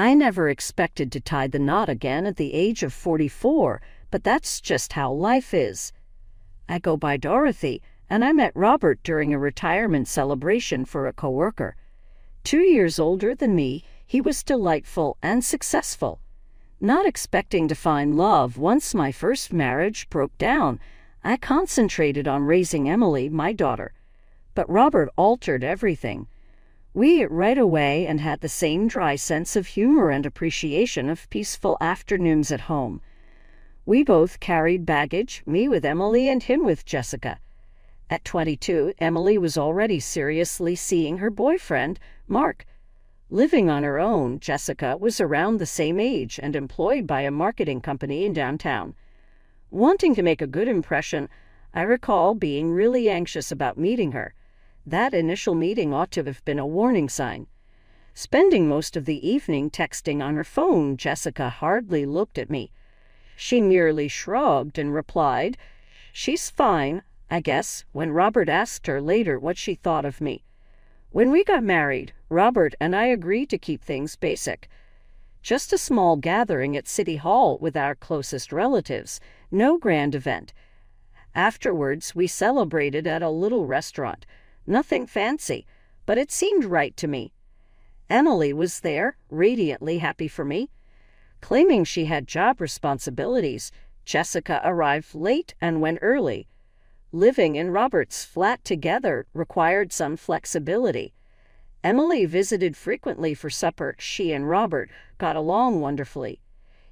I never expected to tie the knot again at the age of 44, but that's just how life is. I go by Dorothy, and I met Robert during a retirement celebration for a coworker. 2 years older than me, he was delightful and successful. Not expecting to find love once my first marriage broke down, I concentrated on raising Emily, my daughter. But Robert altered everything. We ate right away and had the same dry sense of humor and appreciation of peaceful afternoons at home. We both carried baggage, me with Emily and him with Jessica. At 22, Emily was already seriously seeing her boyfriend, Mark. Living on her own, Jessica was around the same age and employed by a marketing company in downtown. Wanting to make a good impression, I recall being really anxious about meeting her. That initial meeting ought to have been a warning sign. Spending most of the evening texting on her phone, Jessica hardly looked at me. She merely shrugged and replied, "She's fine, I guess," when Robert asked her later what she thought of me. When we got married, Robert and I agreed to keep things basic. Just a small gathering at City Hall with our closest relatives, no grand event. Afterwards, we celebrated at a little restaurant. Nothing fancy, but it seemed right to me. Emily was there, radiantly happy for me. Claiming she had job responsibilities, Jessica arrived late and went early. Living in Robert's flat together required some flexibility. Emily visited frequently for supper. She and Robert got along wonderfully.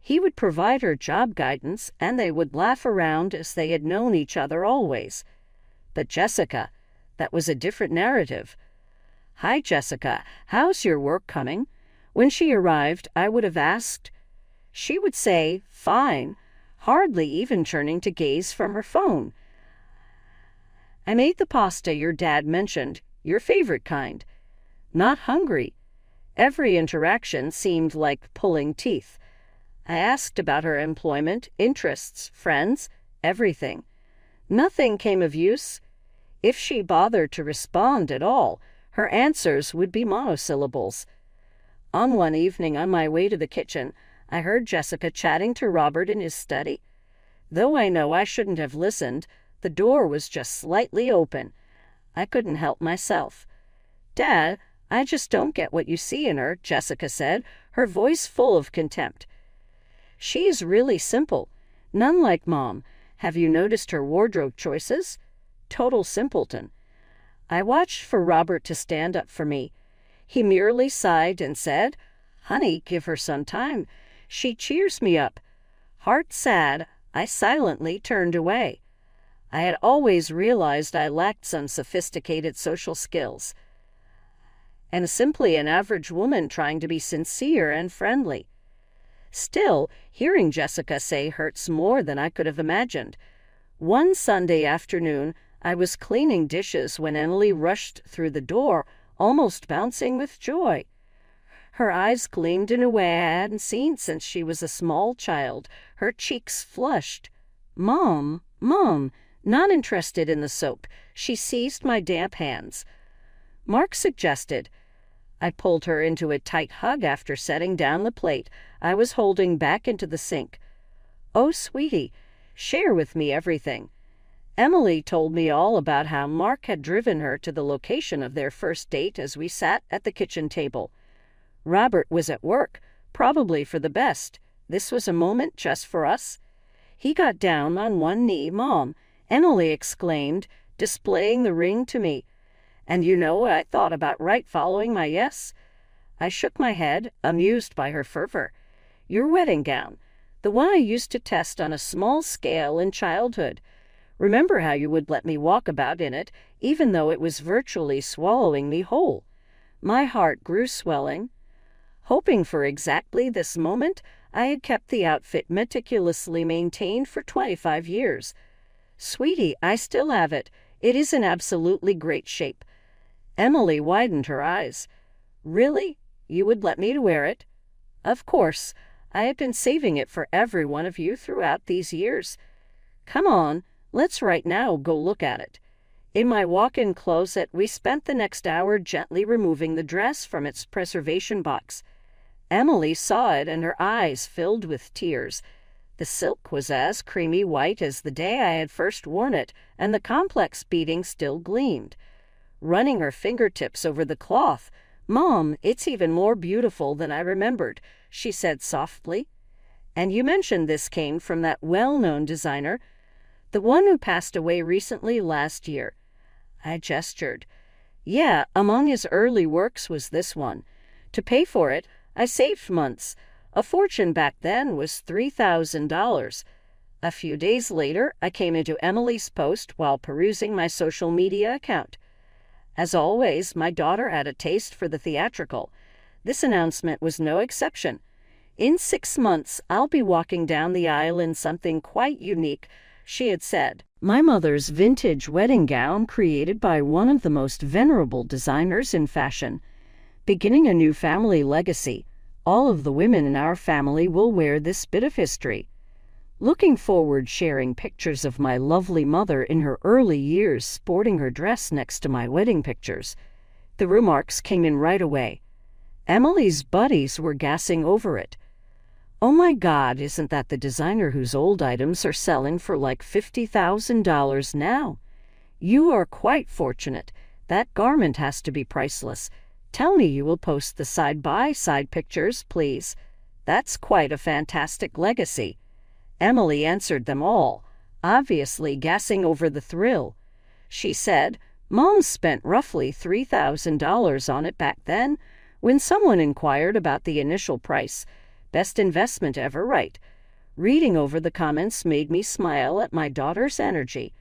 He would provide her job guidance, and they would laugh around as they had known each other always. But Jessica, that was a different narrative. "Hi, Jessica, how's your work coming?" When she arrived, I would have asked. She would say, "Fine," hardly even turning to gaze from her phone. "I made the pasta your dad mentioned, your favorite kind." Not hungry. Every interaction seemed like pulling teeth. I asked about her employment, interests, friends, everything. Nothing came of use. If she bothered to respond at all, her answers would be monosyllables. On one evening on my way to the kitchen, I heard Jessica chatting to Robert in his study. Though I know I shouldn't have listened, the door was just slightly open. I couldn't help myself. "Dad, I just don't get what you see in her," Jessica said, her voice full of contempt. "She's really simple. None like Mom. Have you noticed her wardrobe choices? Total simpleton." I watched for Robert to stand up for me. He merely sighed and said, "Honey, give her some time. She cheers me up." Heart sad, I silently turned away. I had always realized I lacked some sophisticated social skills, and simply an average woman trying to be sincere and friendly. Still, hearing Jessica say hurts more than I could have imagined. One Sunday afternoon, I was cleaning dishes when Emily rushed through the door, almost bouncing with joy. Her eyes gleamed in a way I hadn't seen since she was a small child. Her cheeks flushed. "Mom, Mom," not interested in the soap. She seized my damp hands. Mark suggested. I pulled her into a tight hug after setting down the plate I was holding back into the sink. "Oh, sweetie, share with me everything." Emily told me all about how Mark had driven her to the location of their first date as we sat at the kitchen table. Robert was at work, probably for the best. This was a moment just for us. He got down on one knee. "Mom," Emily exclaimed, displaying the ring to me. "And you know what I thought about right following my yes?" I shook my head, amused by her fervor. "Your wedding gown, the one I used to test on a small scale in childhood. Remember how you would let me walk about in it, even though it was virtually swallowing me whole?" My heart grew swelling. Hoping for exactly this moment, I had kept the outfit meticulously maintained for 25 years. "Sweetie, I still have it. It is in absolutely great shape." Emily widened her eyes. "Really? You would let me wear it?" "Of course. I have been saving it for every one of you throughout these years. Come on, let's right now go look at it." In my walk-in closet, we spent the next hour gently removing the dress from its preservation box. Emily saw it and her eyes filled with tears. The silk was as creamy white as the day I had first worn it, and the complex beading still gleamed. Running her fingertips over the cloth, "Mom, it's even more beautiful than I remembered," she said softly. "And you mentioned this came from that well-known designer, the one who passed away recently last year." I gestured. "Yeah, among his early works was this one. To pay for it, I saved months. A fortune back then was $3,000. A few days later, I came into Emily's post while perusing my social media account. As always, my daughter had a taste for the theatrical. This announcement was no exception. "In 6 months, I'll be walking down the aisle in something quite unique," she had said. My mother's vintage wedding gown created by one of the most venerable designers in fashion. Beginning a new family legacy, all of the women in our family will wear this bit of history. Looking forward sharing pictures of my lovely mother in her early years sporting her dress next to my wedding pictures. The remarks came in right away. Emily's buddies were gassing over it. "Oh my God, isn't that the designer whose old items are selling for like $50,000 now? You are quite fortunate. That garment has to be priceless. Tell me you will post the side-by-side pictures, please. That's quite a fantastic legacy." Emily answered them all, obviously gassing over the thrill. She said, "Mom spent roughly $3,000 on it back then. When someone inquired about the initial price, best investment ever, right?" Reading over the comments made me smile at my daughter's energy.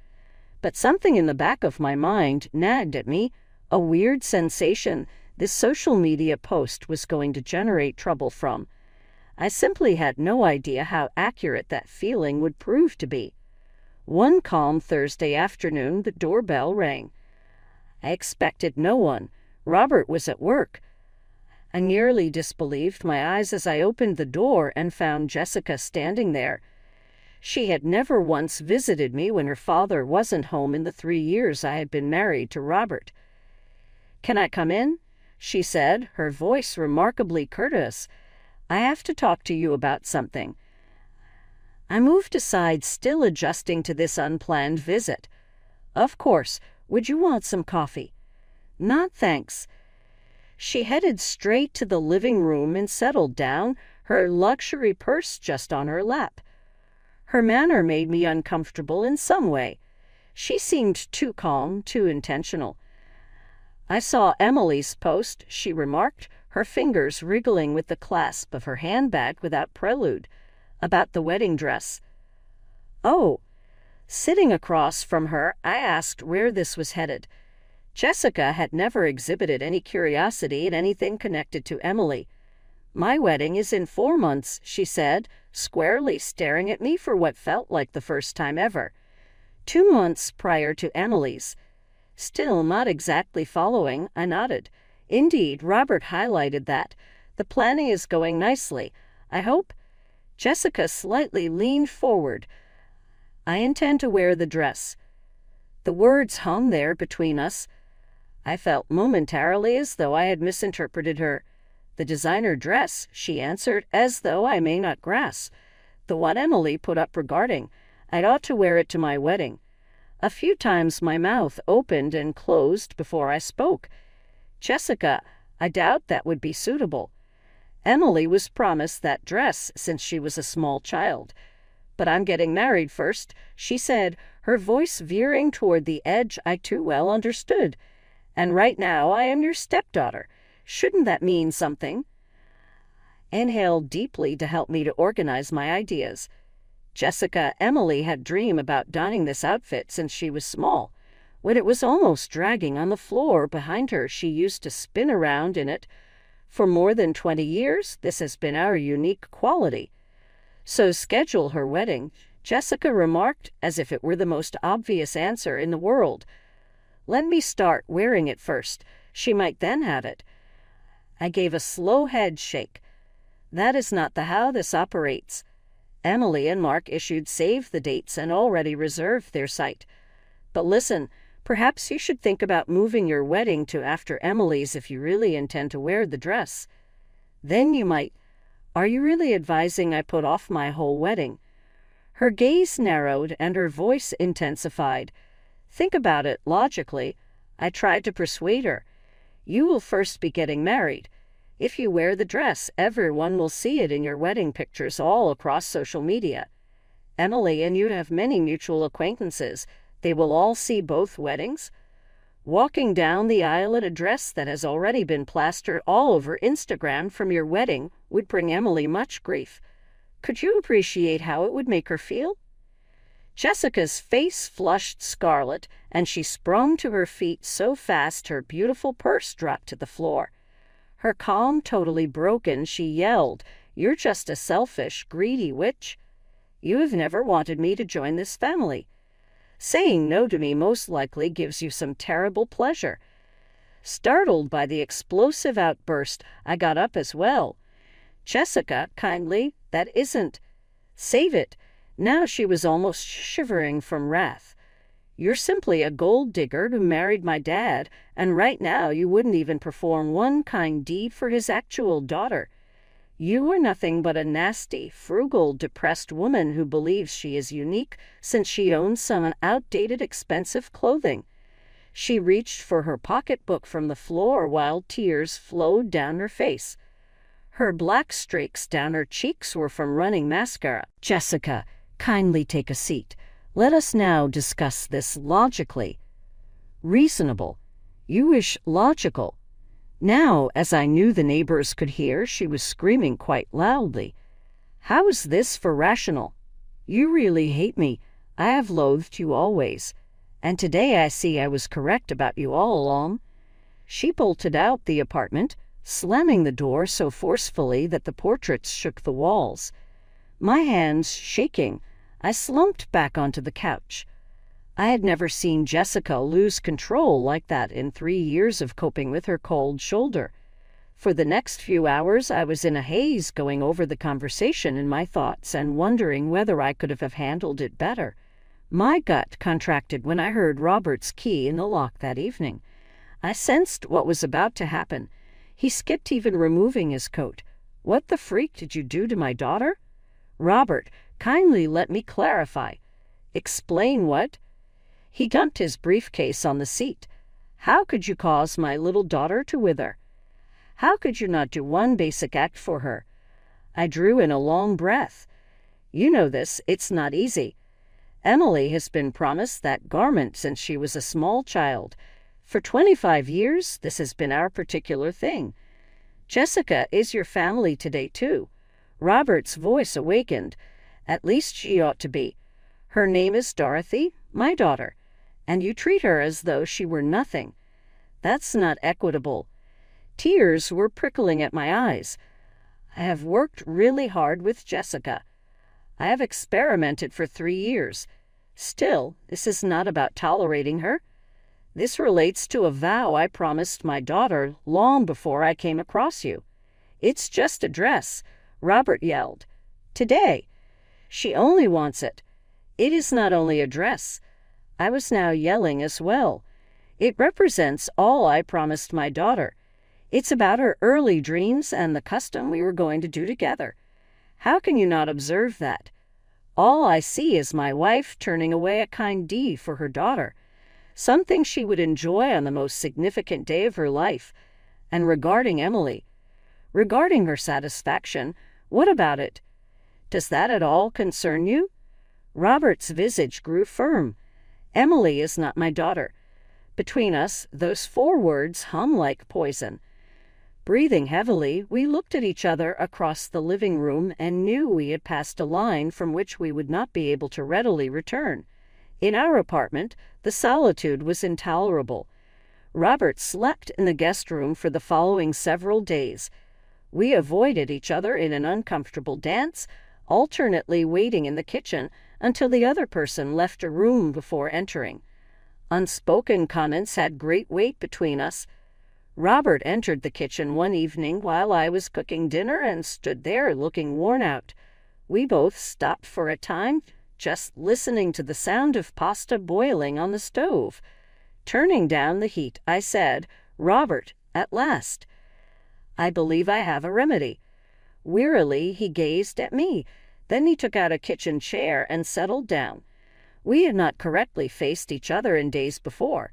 But something in the back of my mind nagged at me, a weird sensation this social media post was going to generate trouble from. I simply had no idea how accurate that feeling would prove to be. One calm Thursday afternoon, the doorbell rang. I expected no one. Robert was at work. I nearly disbelieved my eyes as I opened the door and found Jessica standing there. She had never once visited me when her father wasn't home in the 3 years I had been married to Robert. "Can I come in?" she said, her voice remarkably courteous. "I have to talk to you about something." I moved aside, still adjusting to this unplanned visit. "Of course. Would you want some coffee?" "Not thanks." She headed straight to the living room and settled down, her luxury purse just on her lap. Her manner made me uncomfortable in some way. She seemed too calm, too intentional. "I saw Emily's post," she remarked, her fingers wriggling with the clasp of her handbag without prelude, "about the wedding dress." "Oh." Sitting across from her, I asked where this was headed. Jessica had never exhibited any curiosity at anything connected to Emily. "My wedding is in 4 months," she said, squarely staring at me for what felt like the first time ever. 2 months prior to Emily's. Still not exactly following, I nodded. "Indeed, Robert highlighted that. The planning is going nicely, I hope." Jessica slightly leaned forward. "I intend to wear the dress." The words hung there between us. I felt momentarily as though I had misinterpreted her. "The designer dress," she answered, as though I may not grasp. "The one Emily put up regarding. I'd ought to wear it to my wedding." A few times my mouth opened and closed before I spoke. "Jessica, I doubt that would be suitable. Emily was promised that dress since she was a small child. But I'm getting married first," she said, her voice veering toward the edge I too well understood. "And right now I am your stepdaughter. Shouldn't that mean something?" Inhaled deeply to help me to organize my ideas. Jessica, Emily had dreamed about donning this outfit since she was small. When it was almost dragging on the floor behind her, she used to spin around in it. For more than 20 years, this has been our unique quality. "So schedule her wedding," Jessica remarked, as if it were the most obvious answer in the world. "Let me start wearing it first. She might then have it." I gave a slow head shake. "That is not how this operates." Emily and Mark issued save the dates and already reserved their site. "But listen, perhaps you should think about moving your wedding to after Emily's if you really intend to wear the dress. Then you might—" Are you really advising I put off my whole wedding?" Her gaze narrowed and her voice intensified. "Think about it logically." I tried to persuade her. "You will first be getting married. If you wear the dress, everyone will see it in your wedding pictures all across social media. Emily and you have many mutual acquaintances. They will all see both weddings. Walking down the aisle in a dress that has already been plastered all over Instagram from your wedding would bring Emily much grief. Could you appreciate how it would make her feel?" Jessica's face flushed scarlet, and she sprung to her feet so fast her beautiful purse dropped to the floor. Her calm totally broken, she yelled, "You're just a selfish, greedy witch. You have never wanted me to join this family. Saying no to me most likely gives you some terrible pleasure." Startled by the explosive outburst, I got up as well. "Jessica, kindly, that isn't. Save it." Now she was almost shivering from wrath. "You're simply a gold digger who married my dad, and right now you wouldn't even perform one kind deed for his actual daughter. You are nothing but a nasty, frugal, depressed woman who believes she is unique since she owns some outdated, expensive clothing." She reached for her pocketbook from the floor while tears flowed down her face. Her black streaks down her cheeks were from running mascara. "Jessica, kindly take a seat. Let us now discuss this logically." "Reasonable. You wish logical." Now, as I knew the neighbors could hear, she was screaming quite loudly. "How is this for rational? You really hate me. I have loathed you always. And today I see I was correct about you all along." She bolted out the apartment, slamming the door so forcefully that the portraits shook the walls. My hands shaking, I slumped back onto the couch. I had never seen Jessica lose control like that in 3 years of coping with her cold shoulder. For the next few hours I was in a haze, going over the conversation in my thoughts and wondering whether I could have handled it better. My gut contracted when I heard Robert's key in the lock that evening. I sensed what was about to happen. He skipped even removing his coat. "What the freak did you do to my daughter?" "Robert, kindly let me clarify." "Explain what?" He dumped his briefcase on the seat. "How could you cause my little daughter to wither? How could you not do one basic act for her?" I drew in a long breath. "You know this, it's not easy. Emily has been promised that garment since she was a small child. For 25 years, this has been our particular thing. Jessica is your family today, too." Robert's voice awakened. "At least she ought to be. Her name is Dorothy, my daughter, and you treat her as though she were nothing. That's not equitable." Tears were prickling at my eyes. "I have worked really hard with Jessica. I have experimented for 3 years. Still, this is not about tolerating her. This relates to a vow I promised my daughter long before I came across you." "It's just a dress," Robert yelled. "Today. She only wants it. It is not only a dress." I was now yelling as well. "It represents all I promised my daughter. It's about her early dreams and the custom we were going to do together. How can you not observe that? All I see is my wife turning away a kind deed for her daughter, something she would enjoy on the most significant day of her life. And regarding Emily, regarding her satisfaction, what about it? Does that at all concern you?" Robert's visage grew firm. "Emily is not my daughter." Between us, those 4 words hum like poison. Breathing heavily, we looked at each other across the living room and knew we had passed a line from which we would not be able to readily return. In our apartment, the solitude was intolerable. Robert slept in the guest room for the following several days. We avoided each other in an uncomfortable dance, alternately waiting in the kitchen until the other person left a room before entering. Unspoken comments had great weight between us. Robert entered the kitchen one evening while I was cooking dinner and stood there looking worn out. We both stopped for a time, just listening to the sound of pasta boiling on the stove. Turning down the heat, I said, "Robert, at last, I believe I have a remedy." Wearily, he gazed at me. Then he took out a kitchen chair and settled down. We had not correctly faced each other in days before.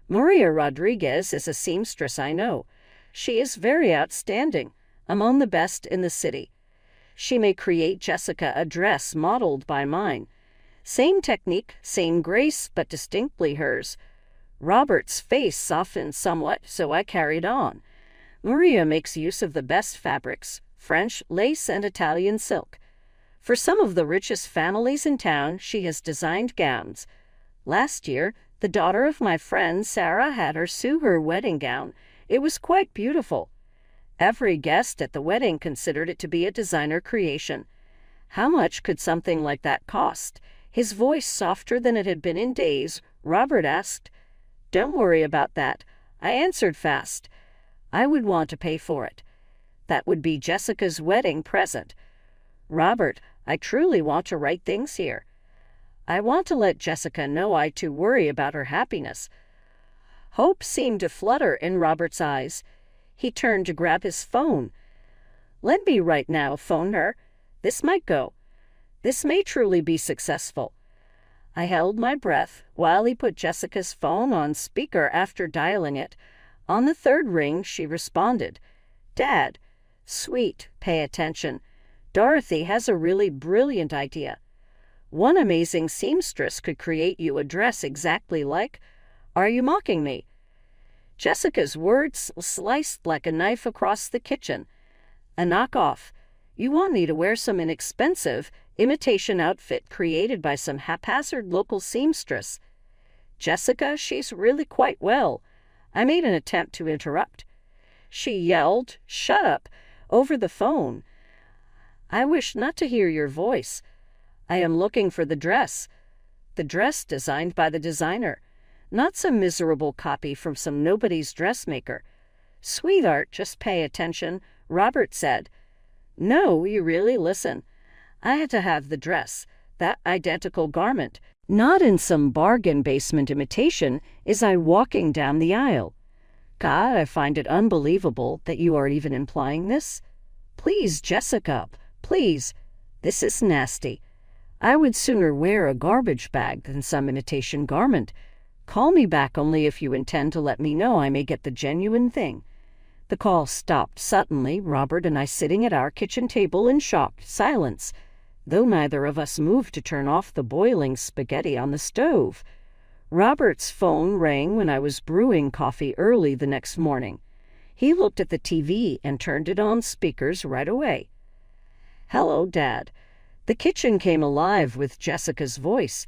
Maria Rodriguez is a seamstress I know. She is very outstanding, among the best in the city. She may create Jessica a dress modeled by mine. Same technique, same grace, but distinctly hers. Robert's face softened somewhat, so I carried on. Maria makes use of the best fabrics, French lace and Italian silk. For some of the richest families in town, she has designed gowns. Last year, the daughter of my friend Sarah had her sew her wedding gown. It was quite beautiful. Every guest at the wedding considered it to be a designer creation. How much could something like that cost? His voice softer than it had been in days, Robert asked. Don't worry about that. I answered fast. I would want to pay for it. That would be Jessica's wedding present. Robert, I truly want to right things here. I want to let Jessica know I too worry about her happiness. Hope seemed to flutter in Robert's eyes. He turned to grab his phone. Let me right now phone her. This might go. This may truly be successful. I held my breath while he put Jessica's phone on speaker after dialing it. On the third ring, she responded. Dad. Sweet, pay attention. Dorothy has a really brilliant idea. One amazing seamstress could create you a dress exactly like. Are you mocking me? Jessica's words sliced like a knife across the kitchen. A knockoff. You want me to wear some inexpensive imitation outfit created by some haphazard local seamstress. Jessica, she's really quite well. I made an attempt to interrupt. She yelled, Shut up, over the phone. I wish not to hear your voice. I am looking for the dress. The dress designed by the designer. Not some miserable copy from some nobody's dressmaker. Sweetheart, just pay attention, Robert said. No, you really listen. I had to have the dress, that identical garment, not in some bargain basement imitation, as I walking down the aisle. God, I find it unbelievable that you are even implying this. Please, Jessica, please. This is nasty. I would sooner wear a garbage bag than some imitation garment. Call me back only if you intend to let me know I may get the genuine thing. The call stopped suddenly, Robert and I sitting at our kitchen table in shocked silence, though neither of us moved to turn off the boiling spaghetti on the stove. Robert's phone rang when I was brewing coffee early the next morning. He looked at the TV and turned it on speakers right away. Hello, Dad. The kitchen came alive with Jessica's voice.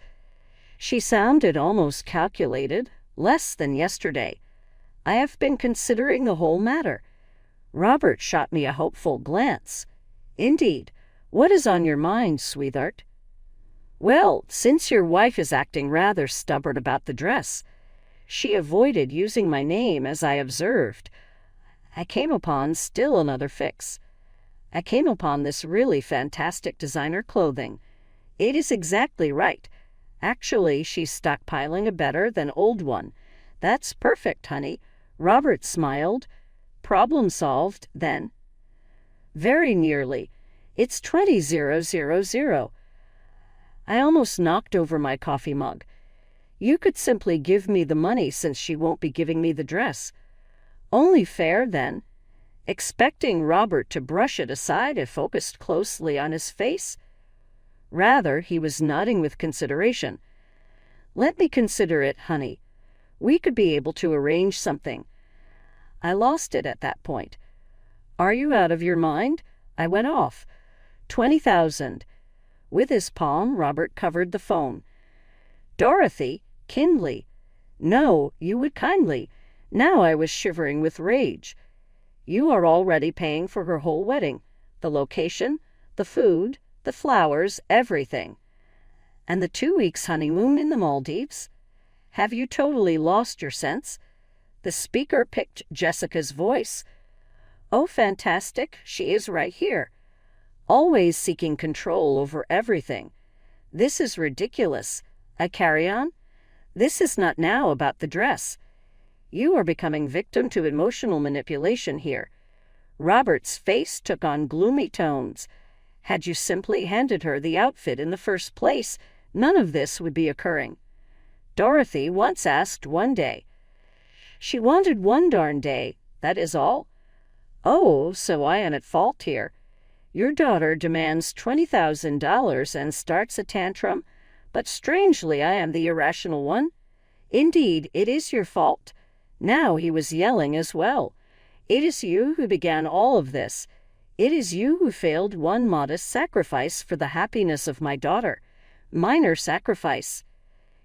She sounded almost calculated, less than yesterday. I have been considering the whole matter. Robert shot me a hopeful glance. Indeed. What is on your mind, sweetheart? Well, since your wife is acting rather stubborn about the dress, she avoided using my name as I observed. I came upon still another fix. I came upon this really fantastic designer clothing. It is exactly right. Actually, she's stockpiling a better than old one. That's perfect, honey. Robert smiled. Problem solved, then. Very nearly. It's 20,000. I almost knocked over my coffee mug. You could simply give me the money since she won't be giving me the dress. Only fair, then. Expecting Robert to brush it aside, it focused closely on his face. Rather, he was nodding with consideration. Let me consider it, honey. We could be able to arrange something. I lost it at that point. Are you out of your mind? I went off. 20,000. With his palm, Robert covered the phone. Dorothy, kindly. No, you would kindly. Now I was shivering with rage. You are already paying for her whole wedding. The location, the food, the flowers, everything. And the 2 weeks honeymoon in the Maldives? Have you totally lost your sense? The speaker picked Jessica's voice. Oh, fantastic, she is right here. Always seeking control over everything. This is ridiculous. I carry on. This is not now about the dress. You are becoming victim to emotional manipulation here. Robert's face took on gloomy tones. Had you simply handed her the outfit in the first place, none of this would be occurring. Dorothy once asked one day. She wanted one darn day, that is all. Oh, so I am at fault here. Your daughter demands $20,000 and starts a tantrum, but strangely I am the irrational one. Indeed, it is your fault. Now he was yelling as well. It is you who began all of this. It is you who failed one modest sacrifice for the happiness of my daughter. Minor sacrifice.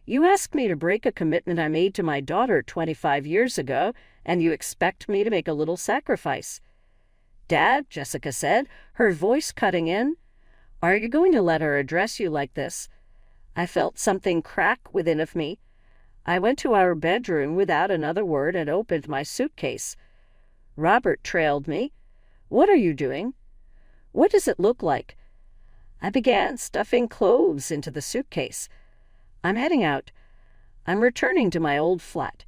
You ask me to break a commitment I made to my daughter 25 years ago, and you expect me to make a little sacrifice. Dad, Jessica said, her voice cutting in, are you going to let her address you like this? I felt something crack within of me. I went to our bedroom without another word and opened my suitcase. Robert trailed me. What are you doing? What does it look like? I began stuffing clothes into the suitcase. I'm heading out. I'm returning to my old flat.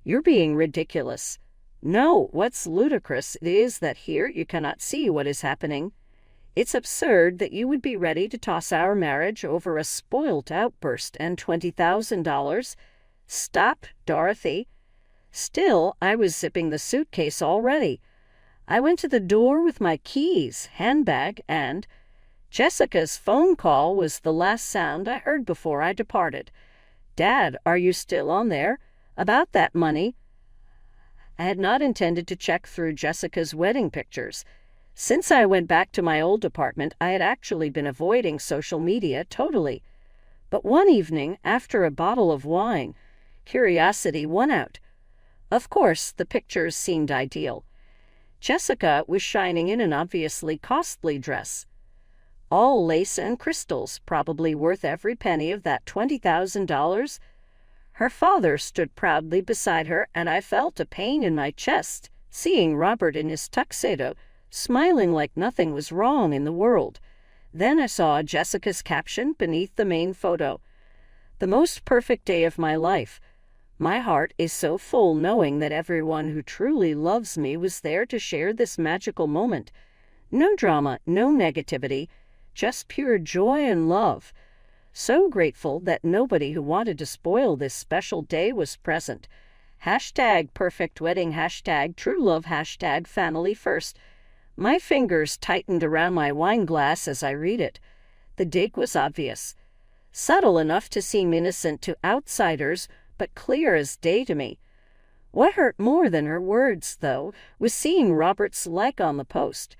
You're being ridiculous. No, what's ludicrous is that here you cannot see what is happening. It's absurd that you would be ready to toss our marriage over a spoilt outburst and $20,000. Stop, Dorothy. Still, I was zipping the suitcase already. I went to the door with my keys, handbag, and Jessica's phone call was the last sound I heard before I departed. Dad, are you still on there? About that money. I had not intended to check through Jessica's wedding pictures. Since I went back to my old apartment, I had actually been avoiding social media totally. But one evening, after a bottle of wine, curiosity won out. Of course, the pictures seemed ideal. Jessica was shining in an obviously costly dress. All lace and crystals, probably worth every penny of that $20,000. Her father stood proudly beside her, and I felt a pain in my chest, seeing Robert in his tuxedo, smiling like nothing was wrong in the world. Then I saw Jessica's caption beneath the main photo. The most perfect day of my life. My heart is so full knowing that everyone who truly loves me was there to share this magical moment. No drama, no negativity, just pure joy and love. So grateful that nobody who wanted to spoil this special day was present. #perfect-wedding, #true love, #family first. My fingers tightened around my wine glass as I read it. The dig was obvious. Subtle enough to seem innocent to outsiders, but clear as day to me. What hurt more than her words, though, was seeing Robert's like on the post.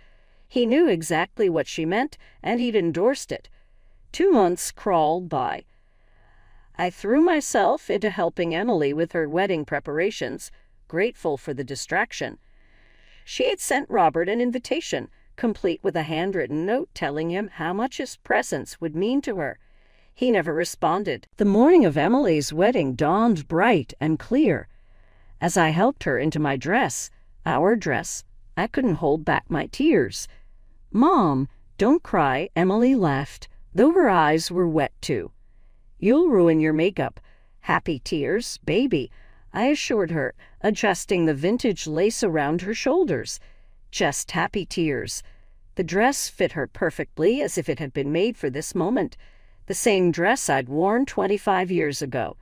He knew exactly what she meant, and he'd endorsed it. 2 months crawled by. I threw myself into helping Emily with her wedding preparations, grateful for the distraction. She had sent Robert an invitation, complete with a handwritten note telling him how much his presence would mean to her. He never responded. The morning of Emily's wedding dawned bright and clear. As I helped her into my dress, our dress, I couldn't hold back my tears. "Mom, don't cry," Emily laughed, though her eyes were wet too. "You'll ruin your makeup." "Happy tears, baby," I assured her, adjusting the vintage lace around her shoulders. Just happy tears. The dress fit her perfectly, as if it had been made for this moment. The same dress I'd worn 25 years ago.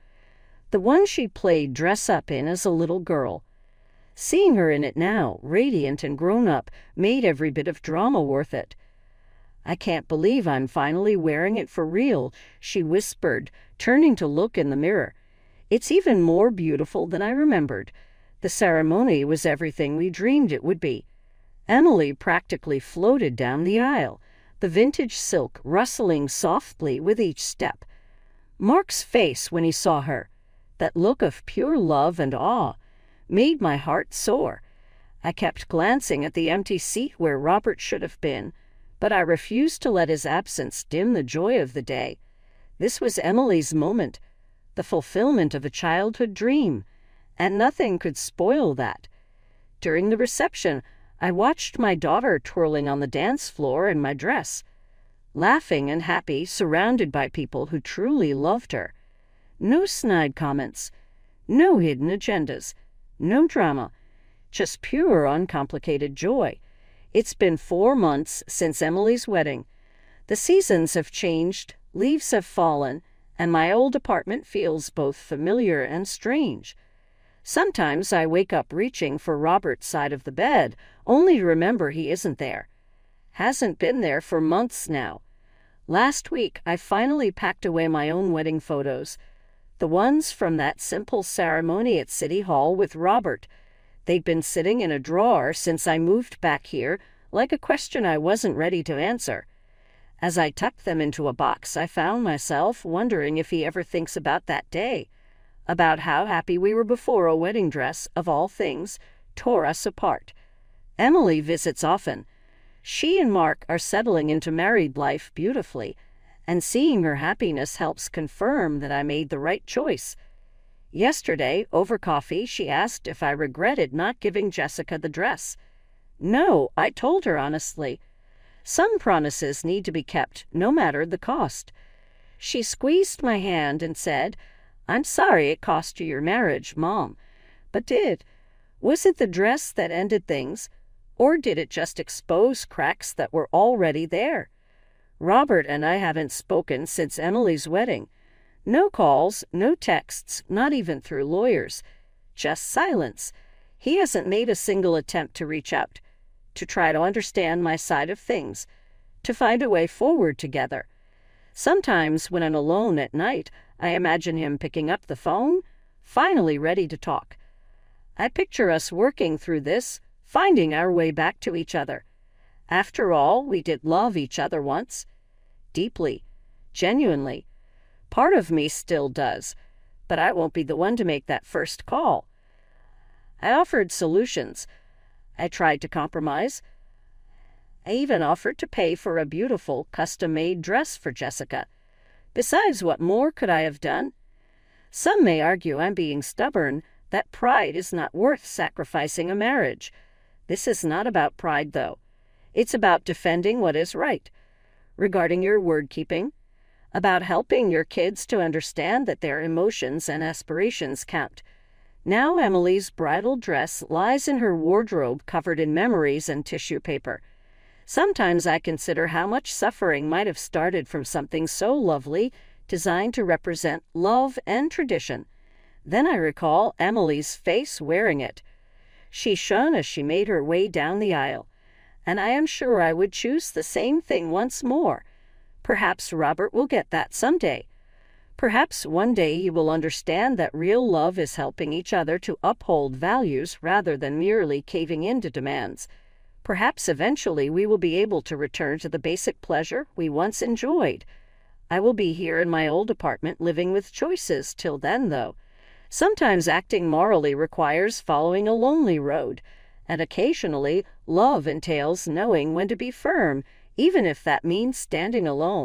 The one she played dress-up in as a little girl. Seeing her in it now, radiant and grown-up, made every bit of drama worth it. "I can't believe I'm finally wearing it for real," she whispered, turning to look in the mirror. "It's even more beautiful than I remembered. The ceremony was everything we dreamed it would be." Emily practically floated down the aisle, the vintage silk rustling softly with each step. Mark's face when he saw her, that look of pure love and awe, made my heart soar. I kept glancing at the empty seat where Robert should have been, but I refused to let his absence dim the joy of the day. This was Emily's moment, the fulfillment of a childhood dream, and nothing could spoil that. During the reception, I watched my daughter twirling on the dance floor in my dress, laughing and happy, surrounded by people who truly loved her. No snide comments, no hidden agendas, no drama, just pure, uncomplicated joy. It's been 4 months since Emily's wedding. The seasons have changed, leaves have fallen, and my old apartment feels both familiar and strange. Sometimes I wake up reaching for Robert's side of the bed, only to remember he isn't there. Hasn't been there for months now. Last week, I finally packed away my own wedding photos, the ones from that simple ceremony at City Hall with Robert. They'd been sitting in a drawer since I moved back here, like a question I wasn't ready to answer. As I tucked them into a box, I found myself wondering if he ever thinks about that day, about how happy we were before a wedding dress, of all things, tore us apart. Emily visits often. She and Mark are settling into married life beautifully, and seeing her happiness helps confirm that I made the right choice. Yesterday, over coffee, she asked if I regretted not giving Jessica the dress. No, I told her honestly. Some promises need to be kept, no matter the cost. She squeezed my hand and said, "I'm sorry it cost you your marriage, Mom." But was it the dress that ended things, or did it just expose cracks that were already there? Robert and I haven't spoken since Emily's wedding. No calls, no texts, not even through lawyers. Just silence. He hasn't made a single attempt to reach out, to try to understand my side of things, to find a way forward together. Sometimes when I'm alone at night, I imagine him picking up the phone, finally ready to talk. I picture us working through this, finding our way back to each other. After all, we did love each other once. Deeply, genuinely. Part of me still does, but I won't be the one to make that first call. I offered solutions. I tried to compromise. I even offered to pay for a beautiful, custom-made dress for Jessica. Besides, what more could I have done? Some may argue I'm being stubborn, that pride is not worth sacrificing a marriage. This is not about pride, though. It's about defending what is right. Regarding your word-keeping, about helping your kids to understand that their emotions and aspirations count. Now Emily's bridal dress lies in her wardrobe covered in memories and tissue paper. Sometimes I consider how much suffering might have started from something so lovely, designed to represent love and tradition. Then I recall Emily's face wearing it. She shone as she made her way down the aisle, and I am sure I would choose the same thing once more. Perhaps Robert will get that someday. Perhaps one day he will understand that real love is helping each other to uphold values rather than merely caving in to demands. Perhaps eventually we will be able to return to the basic pleasure we once enjoyed. I will be here in my old apartment living with choices till then, though. Sometimes acting morally requires following a lonely road, and occasionally love entails knowing when to be firm, even if that means standing alone.